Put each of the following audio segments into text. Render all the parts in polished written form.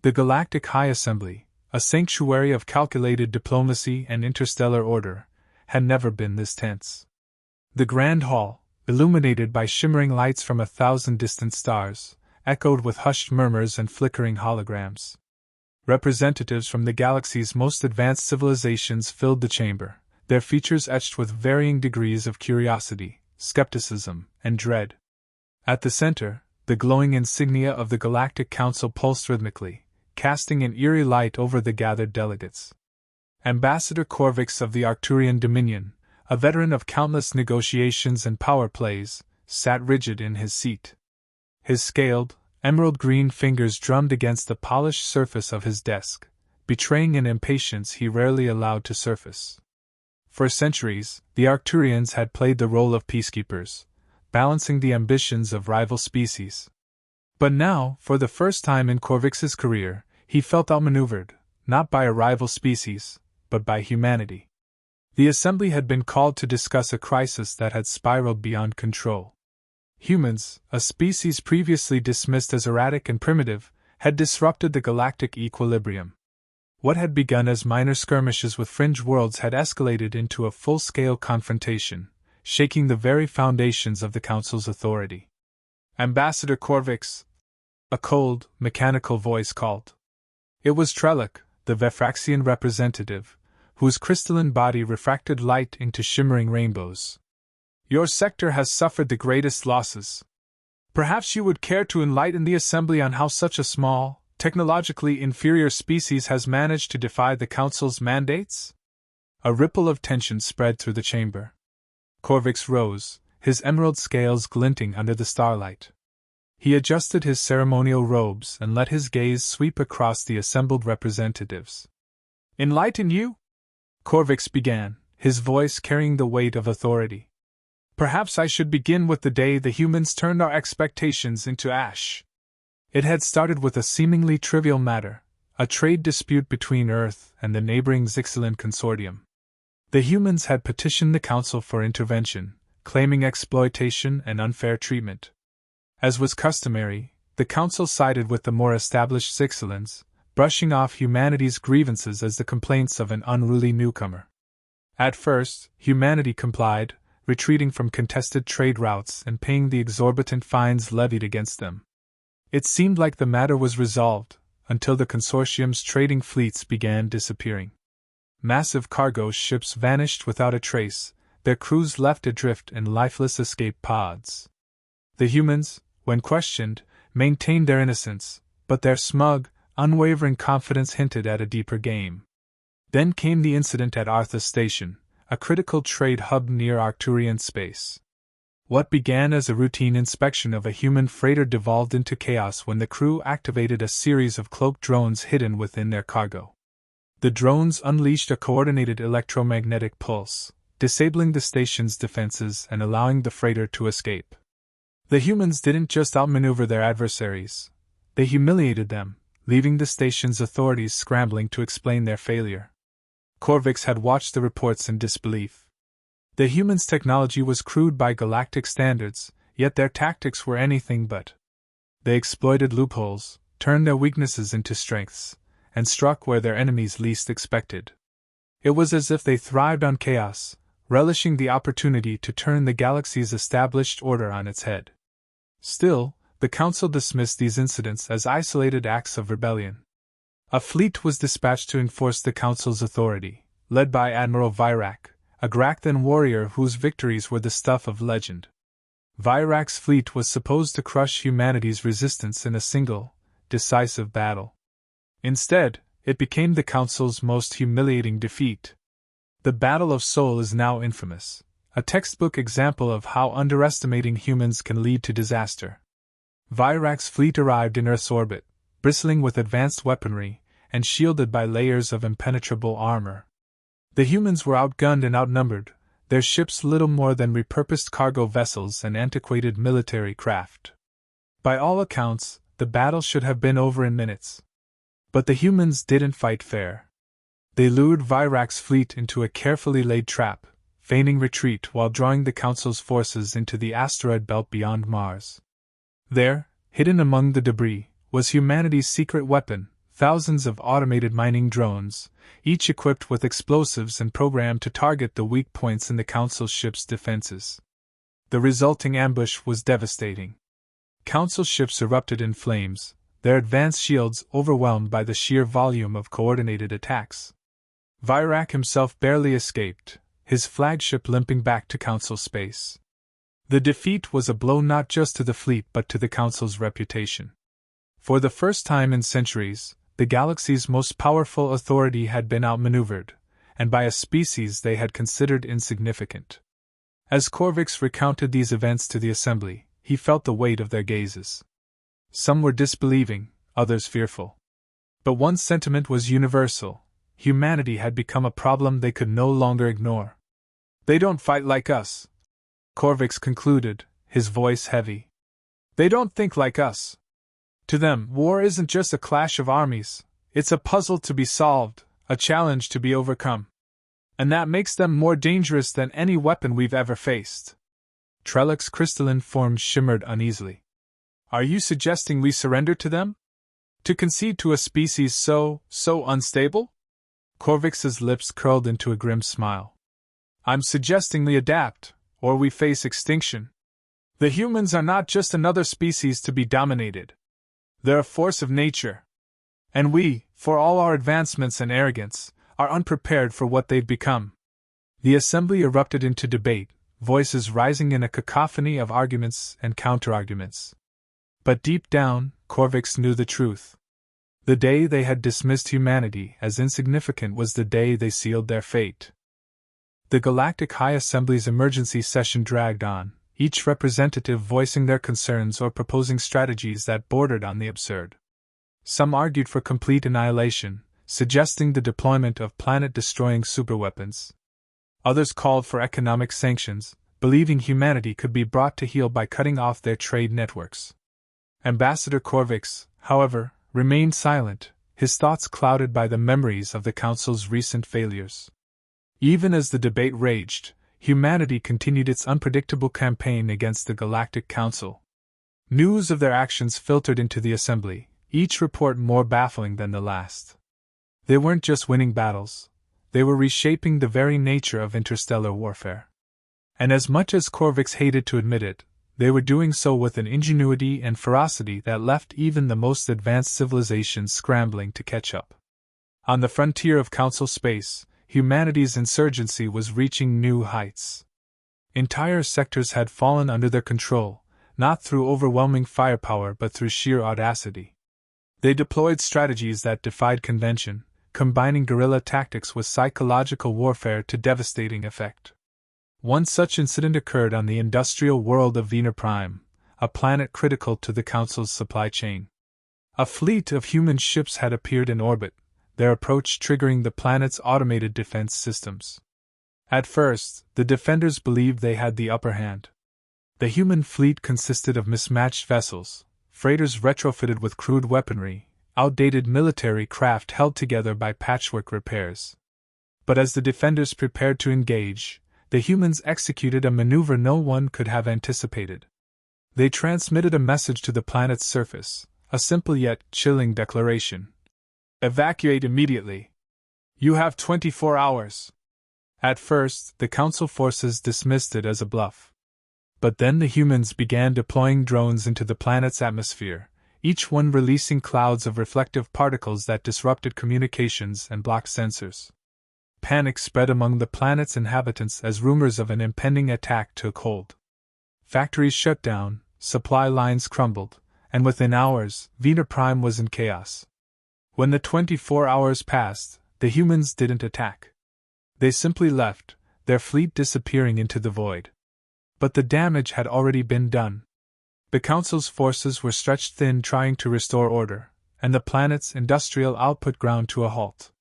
The Galactic High Assembly, a sanctuary of calculated diplomacy and interstellar order, had never been this tense. The Grand Hall, illuminated by shimmering lights from 1,000 distant stars, echoed with hushed murmurs and flickering holograms. Representatives from the galaxy's most advanced civilizations filled the chamber, their features etched with varying degrees of curiosity, skepticism, and dread. At the center, the glowing insignia of the Galactic Council pulsed rhythmically, casting an eerie light over the gathered delegates. Ambassador Corvix of the Arcturian Dominion, a veteran of countless negotiations and power plays, sat rigid in his seat. His scaled, emerald-green fingers drummed against the polished surface of his desk, betraying an impatience he rarely allowed to surface. For centuries, the Arcturians had played the role of peacekeepers, balancing the ambitions of rival species. But now, for the first time in Corvix's career, he felt outmaneuvered, not by a rival species, but by humanity. The assembly had been called to discuss a crisis that had spiraled beyond control. Humans, a species previously dismissed as erratic and primitive, had disrupted the galactic equilibrium. What had begun as minor skirmishes with fringe worlds had escalated into a full-scale confrontation, shaking the very foundations of the Council's authority. "Ambassador Corvix," a cold, mechanical voice called. It was Trellick, the Vefraxian representative, whose crystalline body refracted light into shimmering rainbows. "Your sector has suffered the greatest losses. Perhaps you would care to enlighten the Assembly on how such a small, technologically inferior species has managed to defy the Council's mandates?" A ripple of tension spread through the chamber. Corvix rose, his emerald scales glinting under the starlight. He adjusted his ceremonial robes and let his gaze sweep across the assembled representatives. "Enlighten you?" Corvix began, his voice carrying the weight of authority. "Perhaps I should begin with the day the humans turned our expectations into ash." It had started with a seemingly trivial matter, a trade dispute between Earth and the neighboring Zixalan consortium. The humans had petitioned the Council for intervention, claiming exploitation and unfair treatment. As was customary, the Council sided with the more established Zixalans, brushing off humanity's grievances as the complaints of an unruly newcomer. At first, humanity complied, retreating from contested trade routes and paying the exorbitant fines levied against them. It seemed like the matter was resolved, until the consortium's trading fleets began disappearing. Massive cargo ships vanished without a trace, their crews left adrift in lifeless escape pods. The humans, when questioned, maintained their innocence, but their smug, unwavering confidence hinted at a deeper game. Then came the incident at Arthas Station, a critical trade hub near Arcturian space. What began as a routine inspection of a human freighter devolved into chaos when the crew activated a series of cloaked drones hidden within their cargo. The drones unleashed a coordinated electromagnetic pulse, disabling the station's defenses and allowing the freighter to escape. The humans didn't just outmaneuver their adversaries, they humiliated them, leaving the station's authorities scrambling to explain their failure. Corvix had watched the reports in disbelief. The humans' technology was crude by galactic standards, yet their tactics were anything but. They exploited loopholes, turned their weaknesses into strengths, and struck where their enemies least expected. It was as if they thrived on chaos, relishing the opportunity to turn the galaxy's established order on its head. Still, the Council dismissed these incidents as isolated acts of rebellion. A fleet was dispatched to enforce the Council's authority, led by Admiral Virak, a Grakthan warrior whose victories were the stuff of legend. Virak's fleet was supposed to crush humanity's resistance in a single, decisive battle. Instead, it became the Council's most humiliating defeat. The Battle of Sol is now infamous, a textbook example of how underestimating humans can lead to disaster. Virak's fleet arrived in Earth's orbit, bristling with advanced weaponry, and shielded by layers of impenetrable armor. The humans were outgunned and outnumbered, their ships little more than repurposed cargo vessels and antiquated military craft. By all accounts, the battle should have been over in minutes. But the humans didn't fight fair. They lured Virak's fleet into a carefully laid trap, feigning retreat while drawing the Council's forces into the asteroid belt beyond Mars. There, hidden among the debris, was humanity's secret weapon, thousands of automated mining drones, each equipped with explosives and programmed to target the weak points in the Council's ship's defenses. The resulting ambush was devastating. Council ships erupted in flames, their advanced shields overwhelmed by the sheer volume of coordinated attacks. Virak himself barely escaped, his flagship limping back to Council space. The defeat was a blow not just to the fleet but to the Council's reputation. For the first time in centuries, the galaxy's most powerful authority had been outmaneuvered, and by a species they had considered insignificant. As Korvix recounted these events to the Assembly, he felt the weight of their gazes. Some were disbelieving, others fearful. But one sentiment was universal: humanity had become a problem they could no longer ignore. "They don't fight like us," Korvix concluded, his voice heavy. "They don't think like us. To them, war isn't just a clash of armies, it's a puzzle to be solved, a challenge to be overcome. And that makes them more dangerous than any weapon we've ever faced." Trellick's crystalline form shimmered uneasily. "Are you suggesting we surrender to them? To concede to a species so unstable?" Korvix's lips curled into a grim smile. "I'm suggesting we adapt, or we face extinction. The humans are not just another species to be dominated. They're a force of nature. And we, for all our advancements and arrogance, are unprepared for what they've become." The Assembly erupted into debate, voices rising in a cacophony of arguments and counterarguments. But deep down, Korvix knew the truth. The day they had dismissed humanity as insignificant was the day they sealed their fate. The Galactic High Assembly's emergency session dragged on, each representative voicing their concerns or proposing strategies that bordered on the absurd. Some argued for complete annihilation, suggesting the deployment of planet-destroying superweapons. Others called for economic sanctions, believing humanity could be brought to heel by cutting off their trade networks. Ambassador Korvix, however, remained silent, his thoughts clouded by the memories of the Council's recent failures. Even as the debate raged, humanity continued its unpredictable campaign against the Galactic Council. News of their actions filtered into the Assembly, each report more baffling than the last. They weren't just winning battles, they were reshaping the very nature of interstellar warfare. And as much as Korvix hated to admit it, they were doing so with an ingenuity and ferocity that left even the most advanced civilizations scrambling to catch up. On the frontier of Council space, humanity's insurgency was reaching new heights. Entire sectors had fallen under their control, not through overwhelming firepower but through sheer audacity. They deployed strategies that defied convention, combining guerrilla tactics with psychological warfare to devastating effect. One such incident occurred on the industrial world of Vener Prime, a planet critical to the Council's supply chain. A fleet of human ships had appeared in orbit, their approach triggering the planet's automated defense systems. At first, the defenders believed they had the upper hand. The human fleet consisted of mismatched vessels, freighters retrofitted with crude weaponry, outdated military craft held together by patchwork repairs. But as the defenders prepared to engage, the humans executed a maneuver no one could have anticipated. They transmitted a message to the planet's surface, a simple yet chilling declaration. "Evacuate immediately. You have 24 hours." At first, the Council forces dismissed it as a bluff. But then the humans began deploying drones into the planet's atmosphere, each one releasing clouds of reflective particles that disrupted communications and blocked sensors. Panic spread among the planet's inhabitants as rumors of an impending attack took hold. Factories shut down, supply lines crumbled, and within hours, Vener Prime was in chaos. When the 24 hours passed, the humans didn't attack. They simply left, their fleet disappearing into the void. But the damage had already been done. The Council's forces were stretched thin trying to restore order, and the planet's industrial output ground to a halt.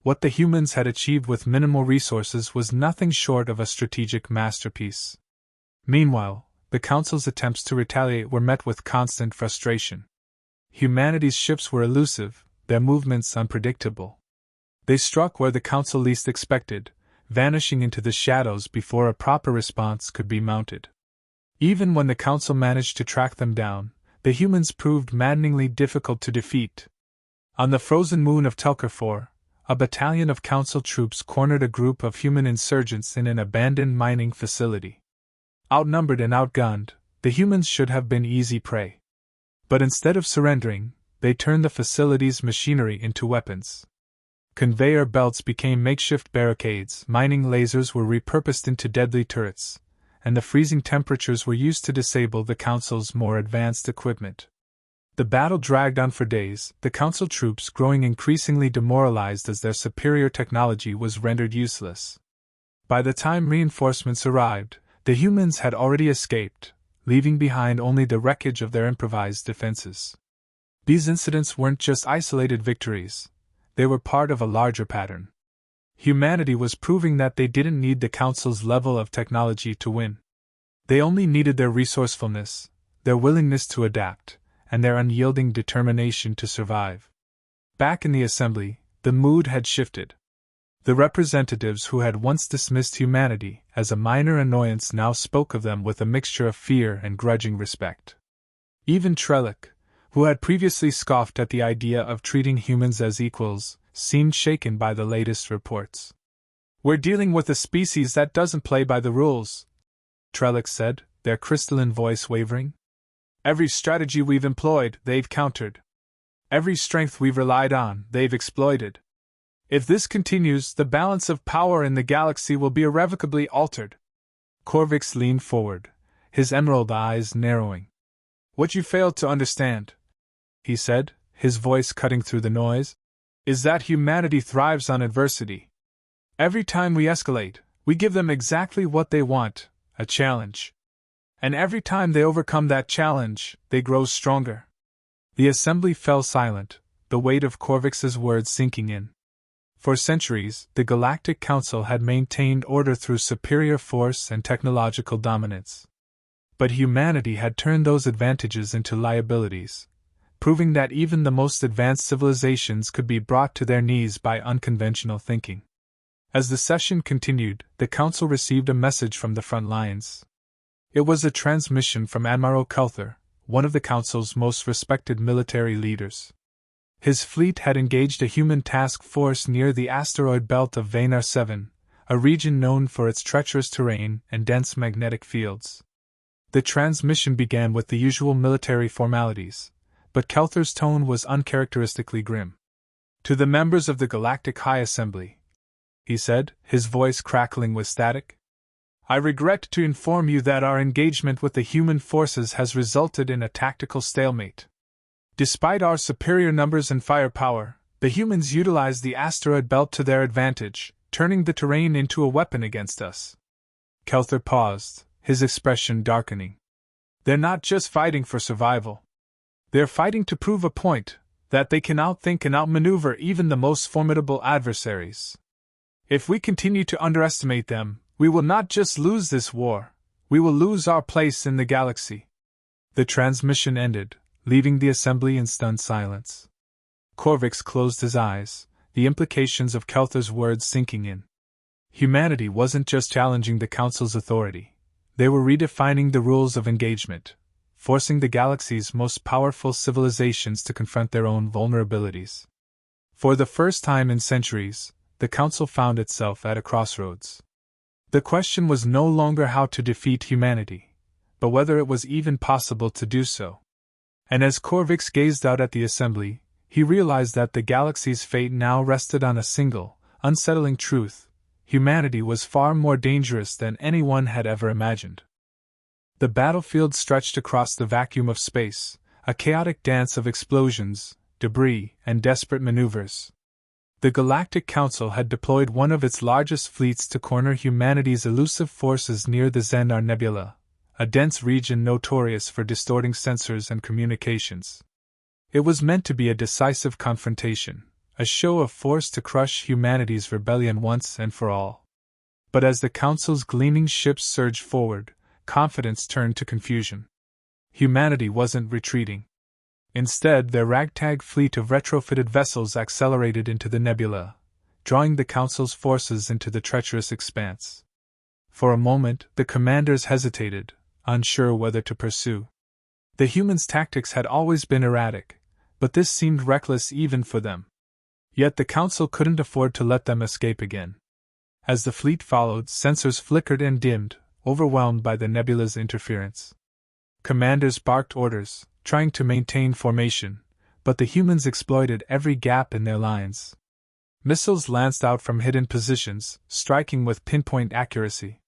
What the humans had achieved with minimal resources was nothing short of a strategic masterpiece. Meanwhile, the Council's attempts to retaliate were met with constant frustration. Humanity's ships were elusive, their movements unpredictable. They struck where the Council least expected, vanishing into the shadows before a proper response could be mounted. Even when the Council managed to track them down, the humans proved maddeningly difficult to defeat. On the frozen moon of Telker 4, a battalion of council troops cornered a group of human insurgents in an abandoned mining facility. Outnumbered and outgunned, the humans should have been easy prey. But instead of surrendering, they turned the facility's machinery into weapons. Conveyor belts became makeshift barricades, mining lasers were repurposed into deadly turrets, and the freezing temperatures were used to disable the council's more advanced equipment. The battle dragged on for days, the council troops growing increasingly demoralized as their superior technology was rendered useless. By the time reinforcements arrived, the humans had already escaped, leaving behind only the wreckage of their improvised defenses. These incidents weren't just isolated victories, they were part of a larger pattern. Humanity was proving that they didn't need the Council's level of technology to win. They only needed their resourcefulness, their willingness to adapt, and their unyielding determination to survive. Back in the assembly, the mood had shifted. The representatives who had once dismissed humanity as a minor annoyance now spoke of them with a mixture of fear and grudging respect. Even Trellick, who had previously scoffed at the idea of treating humans as equals, seemed shaken by the latest reports. "We're dealing with a species that doesn't play by the rules," Trellick said, their crystalline voice wavering. "Every strategy we've employed, they've countered. Every strength we've relied on, they've exploited. If this continues, the balance of power in the galaxy will be irrevocably altered." Korvix leaned forward, his emerald eyes narrowing. "What you fail to understand," he said, his voice cutting through the noise, "is that humanity thrives on adversity. Every time we escalate, we give them exactly what they want, a challenge. And every time they overcome that challenge, they grow stronger." The assembly fell silent, the weight of Korvix's words sinking in. For centuries, the Galactic Council had maintained order through superior force and technological dominance. But humanity had turned those advantages into liabilities, proving that even the most advanced civilizations could be brought to their knees by unconventional thinking. As the session continued, the Council received a message from the front lines. It was a transmission from Admiral Kelther, one of the Council's most respected military leaders. His fleet had engaged a human task force near the asteroid belt of Vanar 7, a region known for its treacherous terrain and dense magnetic fields. The transmission began with the usual military formalities, but Kelther's tone was uncharacteristically grim. "To the members of the Galactic High Assembly," he said, his voice crackling with static, "I regret to inform you that our engagement with the human forces has resulted in a tactical stalemate. Despite our superior numbers and firepower, the humans utilized the asteroid belt to their advantage, turning the terrain into a weapon against us." Kelther paused, his expression darkening. "They're not just fighting for survival. They're fighting to prove a point, that they can outthink and outmaneuver even the most formidable adversaries. If we continue to underestimate them, we will not just lose this war, we will lose our place in the galaxy." The transmission ended, leaving the assembly in stunned silence. Korvix closed his eyes, the implications of Kelther's words sinking in. Humanity wasn't just challenging the Council's authority, they were redefining the rules of engagement, forcing the galaxy's most powerful civilizations to confront their own vulnerabilities. For the first time in centuries, the Council found itself at a crossroads. The question was no longer how to defeat humanity, but whether it was even possible to do so. And as Korvix gazed out at the assembly, he realized that the galaxy's fate now rested on a single, unsettling truth: humanity was far more dangerous than anyone had ever imagined. The battlefield stretched across the vacuum of space, a chaotic dance of explosions, debris, and desperate maneuvers. The Galactic Council had deployed one of its largest fleets to corner humanity's elusive forces near the Xandar Nebula, a dense region notorious for distorting sensors and communications. It was meant to be a decisive confrontation, a show of force to crush humanity's rebellion once and for all. But as the Council's gleaming ships surged forward, confidence turned to confusion. Humanity wasn't retreating. Instead, their ragtag fleet of retrofitted vessels accelerated into the nebula, drawing the Council's forces into the treacherous expanse. For a moment, the commanders hesitated, unsure whether to pursue. The humans' tactics had always been erratic, but this seemed reckless even for them. Yet the Council couldn't afford to let them escape again. As the fleet followed, sensors flickered and dimmed, overwhelmed by the nebula's interference. Commanders barked orders, trying to maintain formation, but the humans exploited every gap in their lines. Missiles lanced out from hidden positions, striking with pinpoint accuracy.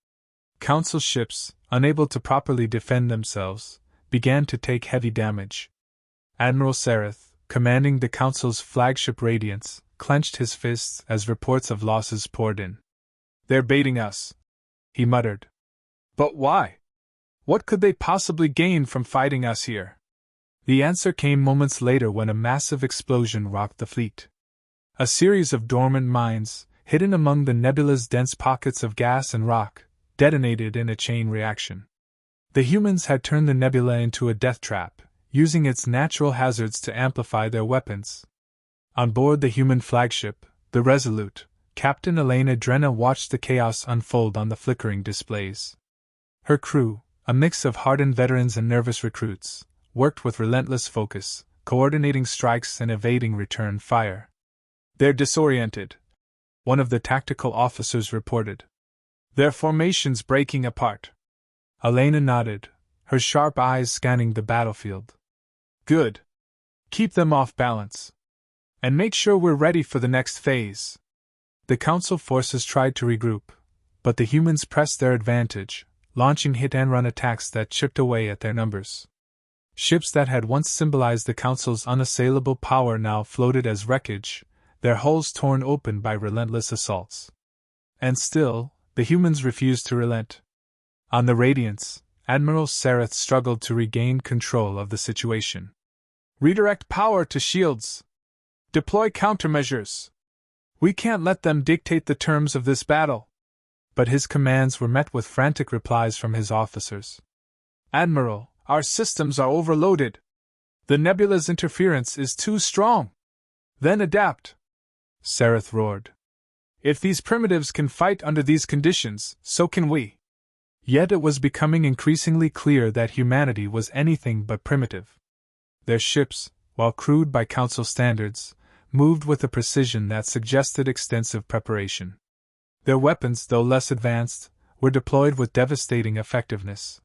Council ships, unable to properly defend themselves, began to take heavy damage. Admiral Sareth, commanding the Council's flagship Radiance, clenched his fists as reports of losses poured in. "They're baiting us," he muttered. "But why? What could they possibly gain from fighting us here?" The answer came moments later when a massive explosion rocked the fleet. A series of dormant mines, hidden among the nebula's dense pockets of gas and rock, detonated in a chain reaction. The humans had turned the nebula into a death trap, using its natural hazards to amplify their weapons. On board the human flagship, the Resolute, Captain Elena Drenna watched the chaos unfold on the flickering displays. Her crew, a mix of hardened veterans and nervous recruits, worked with relentless focus, coordinating strikes and evading return fire. "They're disoriented," one of the tactical officers reported. "Their formation's breaking apart." Elena nodded, her sharp eyes scanning the battlefield. "Good. Keep them off balance. And make sure we're ready for the next phase." The Council forces tried to regroup, but the humans pressed their advantage, launching hit-and-run attacks that chipped away at their numbers. Ships that had once symbolized the Council's unassailable power now floated as wreckage, their hulls torn open by relentless assaults. And still, the humans refused to relent. On the Radiance, Admiral Sareth struggled to regain control of the situation. "Redirect power to shields. Deploy countermeasures. We can't let them dictate the terms of this battle." But his commands were met with frantic replies from his officers. "Admiral, our systems are overloaded. The nebula's interference is too strong." "Then adapt," Sareth roared. "If these primitives can fight under these conditions, so can we." Yet it was becoming increasingly clear that humanity was anything but primitive. Their ships, while crude by Council standards, moved with a precision that suggested extensive preparation. Their weapons, though less advanced, were deployed with devastating effectiveness.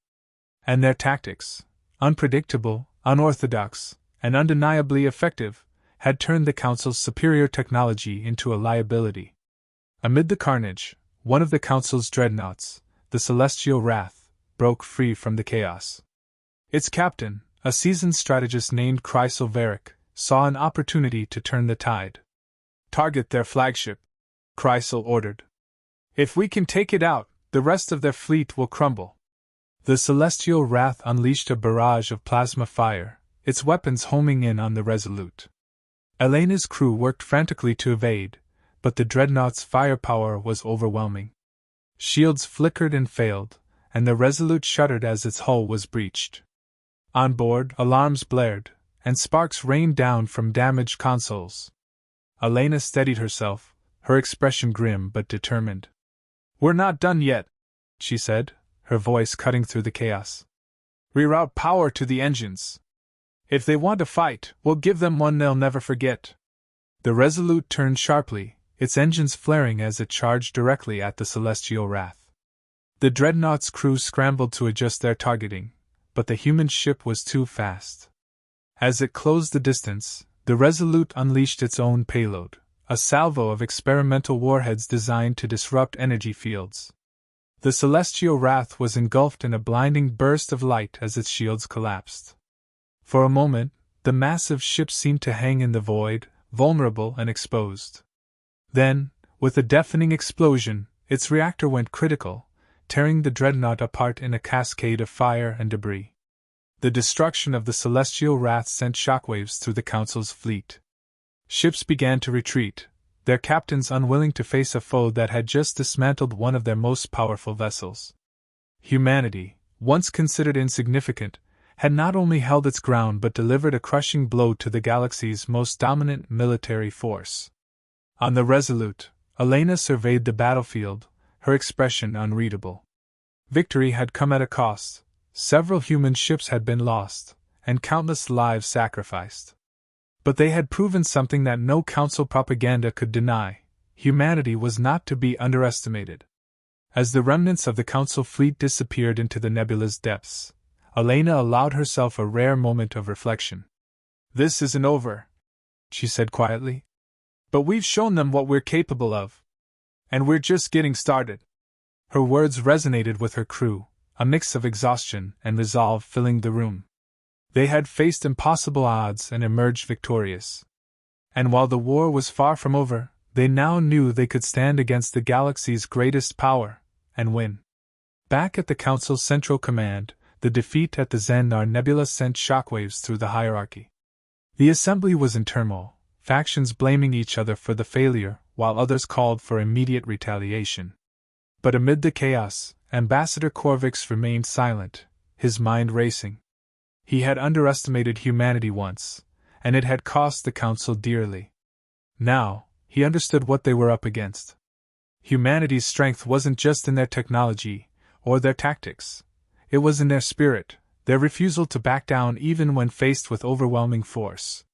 And their tactics, unpredictable, unorthodox, and undeniably effective, had turned the Council's superior technology into a liability. Amid the carnage, one of the Council's dreadnoughts, the Celestial Wrath, broke free from the chaos. Its captain, a seasoned strategist named Chrysal Varric, saw an opportunity to turn the tide. "Target their flagship," Chrysal ordered. "If we can take it out, the rest of their fleet will crumble." The Celestial Wrath unleashed a barrage of plasma fire, its weapons homing in on the Resolute. Elena's crew worked frantically to evade, but the dreadnought's firepower was overwhelming. Shields flickered and failed, and the Resolute shuddered as its hull was breached. On board, alarms blared, and sparks rained down from damaged consoles. Elena steadied herself, her expression grim but determined. "We're not done yet," she said, her voice cutting through the chaos. "Reroute power to the engines. If they want to fight, we'll give them one they'll never forget." The Resolute turned sharply, its engines flaring as it charged directly at the Celestial Wrath. The dreadnought's crew scrambled to adjust their targeting, but the human ship was too fast. As it closed the distance, the Resolute unleashed its own payload, a salvo of experimental warheads designed to disrupt energy fields. The Celestial Wrath was engulfed in a blinding burst of light as its shields collapsed. For a moment, the massive ship seemed to hang in the void, vulnerable and exposed. Then, with a deafening explosion, its reactor went critical, tearing the dreadnought apart in a cascade of fire and debris. The destruction of the Celestial Wrath sent shockwaves through the Council's fleet. Ships began to retreat, their captains unwilling to face a foe that had just dismantled one of their most powerful vessels. Humanity, once considered insignificant, had not only held its ground but delivered a crushing blow to the galaxy's most dominant military force. On the Resolute, Elena surveyed the battlefield, her expression unreadable. Victory had come at a cost. Several human ships had been lost, and countless lives sacrificed. But they had proven something that no council propaganda could deny: humanity was not to be underestimated. As the remnants of the council fleet disappeared into the nebula's depths, Elena allowed herself a rare moment of reflection. "This isn't over," she said quietly. "But we've shown them what we're capable of. And we're just getting started." Her words resonated with her crew, a mix of exhaustion and resolve filling the room. They had faced impossible odds and emerged victorious. And while the war was far from over, they now knew they could stand against the galaxy's greatest power and win. Back at the Council's Central Command, the defeat at the Xandar Nebula sent shockwaves through the hierarchy. The assembly was in turmoil, factions blaming each other for the failure, while others called for immediate retaliation. But amid the chaos, Ambassador Corvix remained silent, his mind racing. He had underestimated humanity once, and it had cost the Council dearly. Now, he understood what they were up against. Humanity's strength wasn't just in their technology or their tactics. It was in their spirit, their refusal to back down even when faced with overwhelming force.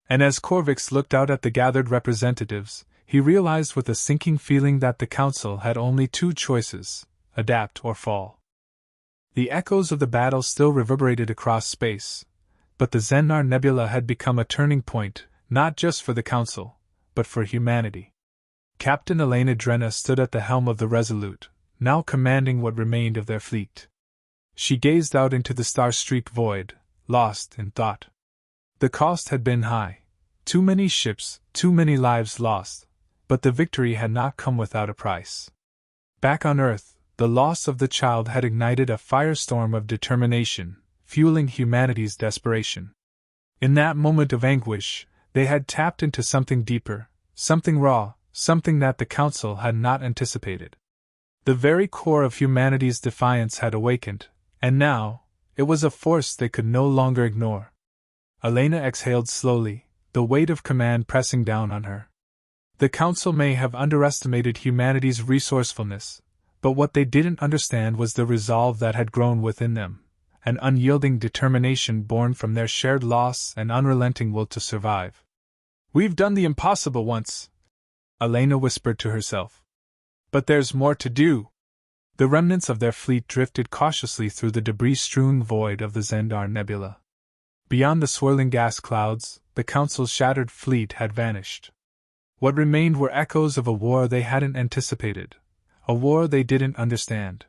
And as Corvix looked out at the gathered representatives, he realized with a sinking feeling that the Council had only two choices: adapt or fall. The echoes of the battle still reverberated across space, but the Xandar Nebula had become a turning point, not just for the Council, but for humanity. Captain Elena Drenna stood at the helm of the Resolute, now commanding what remained of their fleet. She gazed out into the star-streaked void, lost in thought. The cost had been high. Too many ships, too many lives lost, but the victory had not come without a price. Back on Earth, the loss of the child had ignited a firestorm of determination, fueling humanity's desperation. In that moment of anguish, they had tapped into something deeper, something raw, something that the Council had not anticipated. The very core of humanity's defiance had awakened, and now, it was a force they could no longer ignore. Elena exhaled slowly, the weight of command pressing down on her. The Council may have underestimated humanity's resourcefulness, but what they didn't understand was the resolve that had grown within them, an unyielding determination born from their shared loss and unrelenting will to survive. "We've done the impossible once," Elena whispered to herself. "But there's more to do." The remnants of their fleet drifted cautiously through the debris-strewn void of the Xandar Nebula. Beyond the swirling gas clouds, the Council's shattered fleet had vanished. What remained were echoes of a war they hadn't anticipated, a war they didn't understand.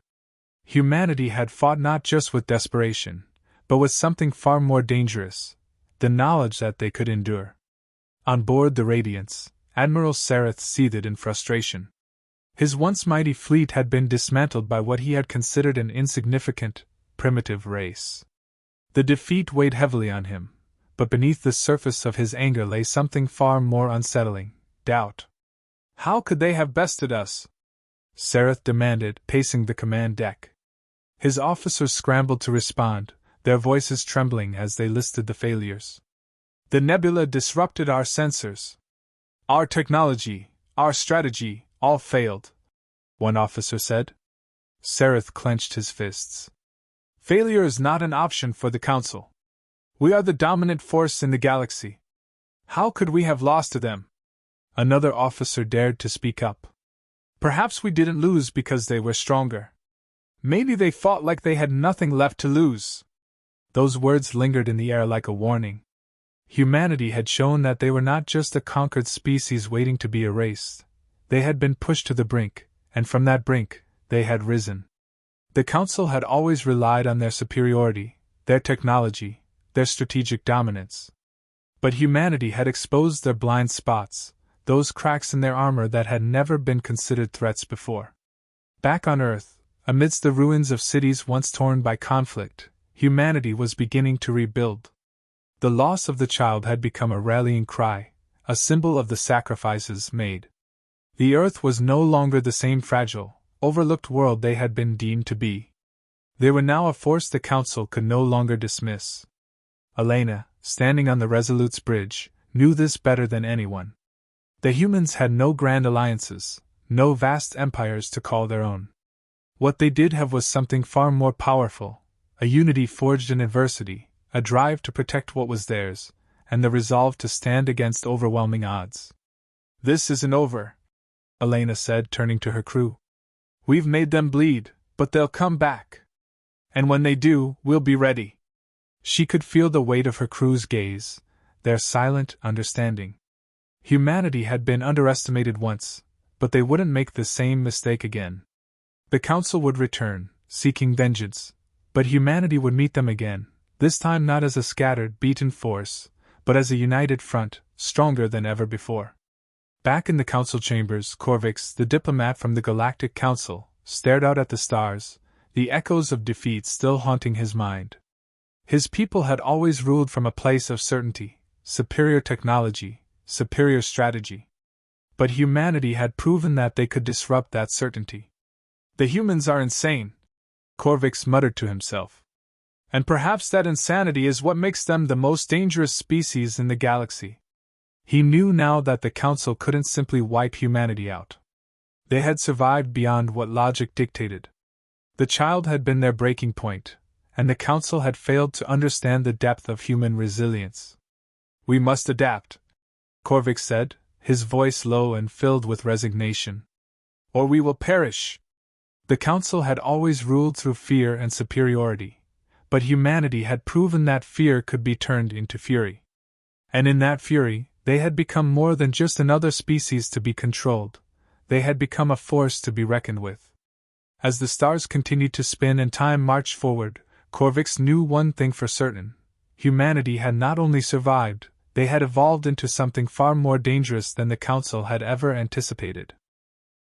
Humanity had fought not just with desperation, but with something far more dangerous: the knowledge that they could endure. On board the Radiance, Admiral Sareth seethed in frustration. His once mighty fleet had been dismantled by what he had considered an insignificant, primitive race. The defeat weighed heavily on him, but beneath the surface of his anger lay something far more unsettling: doubt. "How could they have bested us?" Sareth demanded, pacing the command deck. His officers scrambled to respond, their voices trembling as they listed the failures. "The nebula disrupted our sensors. Our technology, our strategy, all failed," one officer said. Sareth clenched his fists. "Failure is not an option for the Council. We are the dominant force in the galaxy. How could we have lost to them?" Another officer dared to speak up. "Perhaps we didn't lose because they were stronger. Maybe they fought like they had nothing left to lose." Those words lingered in the air like a warning. Humanity had shown that they were not just a conquered species waiting to be erased. They had been pushed to the brink, and from that brink, they had risen. The Council had always relied on their superiority, their technology, their strategic dominance. But humanity had exposed their blind spots, those cracks in their armor that had never been considered threats before. Back on Earth, amidst the ruins of cities once torn by conflict, humanity was beginning to rebuild. The loss of the child had become a rallying cry, a symbol of the sacrifices made. The Earth was no longer the same fragile, overlooked world they had been deemed to be. They were now a force the Council could no longer dismiss. Elena, standing on the Resolute's bridge, knew this better than anyone. The humans had no grand alliances, no vast empires to call their own. What they did have was something far more powerful: a unity forged in adversity, a drive to protect what was theirs, and the resolve to stand against overwhelming odds. "This isn't over," Elena said, turning to her crew. "We've made them bleed, but they'll come back. And when they do, we'll be ready." She could feel the weight of her crew's gaze, their silent understanding. Humanity had been underestimated once, but they wouldn't make the same mistake again. The Council would return, seeking vengeance, but humanity would meet them again, this time not as a scattered, beaten force, but as a united front, stronger than ever before. Back in the council chambers, Corvix, the diplomat from the Galactic Council, stared out at the stars, the echoes of defeat still haunting his mind. His people had always ruled from a place of certainty, superior technology, superior strategy. But humanity had proven that they could disrupt that certainty. "The humans are insane," Corvix muttered to himself. "And perhaps that insanity is what makes them the most dangerous species in the galaxy." He knew now that the Council couldn't simply wipe humanity out. They had survived beyond what logic dictated. The child had been their breaking point, and the Council had failed to understand the depth of human resilience. "We must adapt," Corvix said, his voice low and filled with resignation. "Or we will perish." The Council had always ruled through fear and superiority, but humanity had proven that fear could be turned into fury. And in that fury, they had become more than just another species to be controlled. They had become a force to be reckoned with. As the stars continued to spin and time marched forward, Corvix knew one thing for certain: humanity had not only survived, they had evolved into something far more dangerous than the Council had ever anticipated.